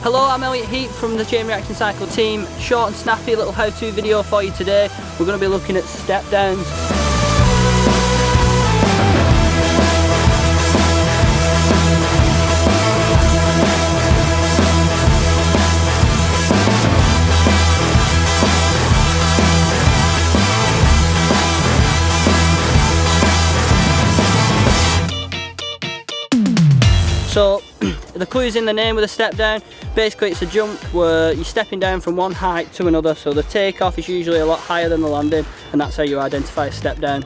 Hello, I'm Elliott Heap from the Chain Reaction Cycle team. Short and snappy little how-to video for you today. We're going to be looking at step downs. So the clue's in the name with a step down. Basically it's a jump where you're stepping down from one height to another, so the takeoff is usually a lot higher than the landing, and that's how you identify a step down.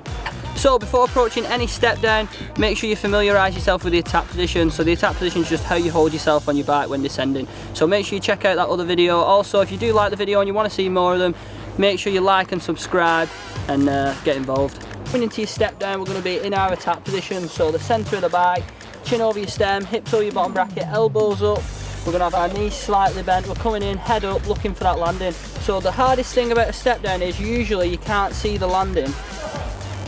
So before approaching any step down, make sure you familiarise yourself with the attack position. So the attack position is just how you hold yourself on your bike when descending. So make sure you check out that other video. Also, if you do like the video and you want to see more of them, make sure you like and subscribe and get involved. Coming into your step down, we're going to be in our attack position, so the centre of the bike, chin over your stem, hips over your bottom bracket, elbows up. We're going to have our knees slightly bent. We're coming in head up, looking for that landing. So the hardest thing about a step down is usually you can't see the landing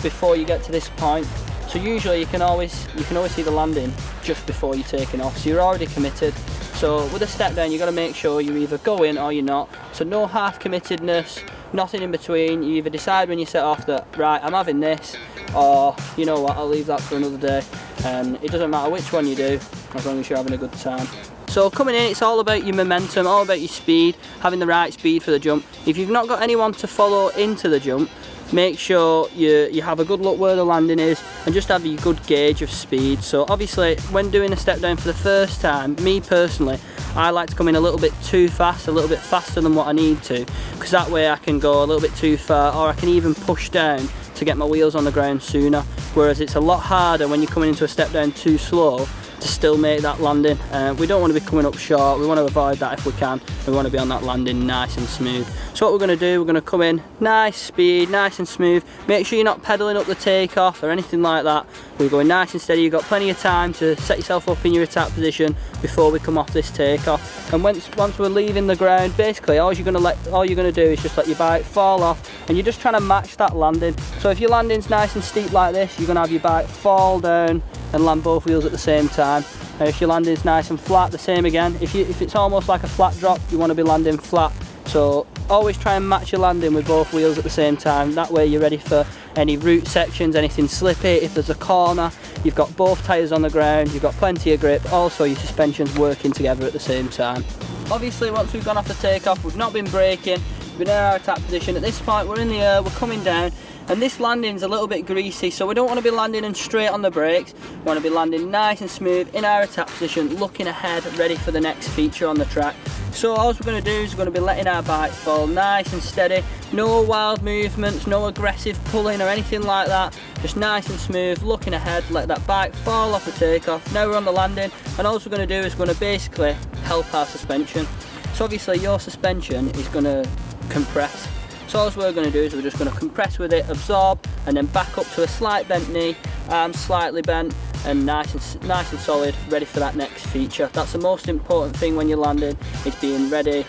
before you get to this point. So usually you can always see the landing just before you're taking off. So you're already committed. So with a step down, you've got to make sure you either go in or you're not. So no half committedness, nothing in between. You either decide when you set off that, right, I'm having this, or you know what, I'll leave that for another day. And it doesn't matter which one you do, as long as you're having a good time. So coming in, it's all about your momentum, all about your speed, having the right speed for the jump. If you've not got anyone to follow into the jump, make sure you have a good look where the landing is and just have a good gauge of speed. So obviously when doing a step down for the first time, me personally, I like to come in a little bit too fast, a little bit faster than what I need to, because that way I can go a little bit too far, or I can even push down to get my wheels on the ground sooner. Whereas it's a lot harder when you're coming into a step down too slow to still make that landing. We don't want to be coming up short, we want to avoid that if we can. We want to be on that landing nice and smooth. So what we're going to do, we're going to come in nice speed, nice and smooth. Make sure you're not pedalling up the takeoff or anything like that. We're going nice and steady. You've got plenty of time to set yourself up in your attack position before we come off this takeoff. And once we're leaving the ground, basically all you're going to do is just let your bike fall off, and you're just trying to match that landing. So if your landing's nice and steep like this, you're going to have your bike fall down and land both wheels at the same time. If your landing's nice and flat, the same again. If it's almost like a flat drop, you want to be landing flat. So always try and match your landing with both wheels at the same time. That way you're ready for any root sections, anything slippy. If there's a corner, you've got both tyres on the ground, you've got plenty of grip. Also your suspension's working together at the same time. Obviously once we've gone off the takeoff, we've not been braking, we've been in our attack position. At this point we're in the air, we're coming down, and this landing's a little bit greasy, so we don't want to be landing in straight on the brakes. We want to be landing nice and smooth in our attack position, looking ahead, ready for the next feature on the track. So all we're going to do is we're going to be letting our bike fall nice and steady, no wild movements, no aggressive pulling or anything like that, just nice and smooth, looking ahead, let that bike fall off the takeoff. Now we're on the landing, and all we're going to do is we're going to basically help our suspension. So obviously your suspension is going to compress. So all we're going to do is we're just going to compress with it, absorb, and then back up to a slight bent knee, arms slightly bent, and nice and solid, ready for that next feature. That's the most important thing when you're landing, is being ready,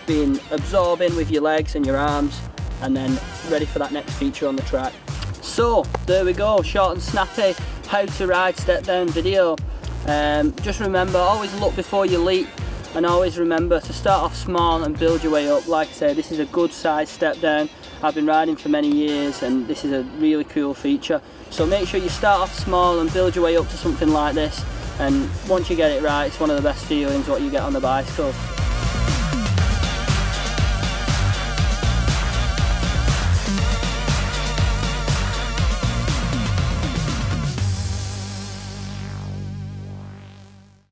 absorbing with your legs and your arms, and then ready for that next feature on the track. So there we go, short and snappy, how to ride step down video. Just remember, always look before you leap, and always remember to start off small and build your way up. Like I say, this is a good size step down. I've been riding for many years, and this is a really cool feature. So make sure you start off small and build your way up to something like this, and once you get it right, it's one of the best feelings what you get on the bicycle.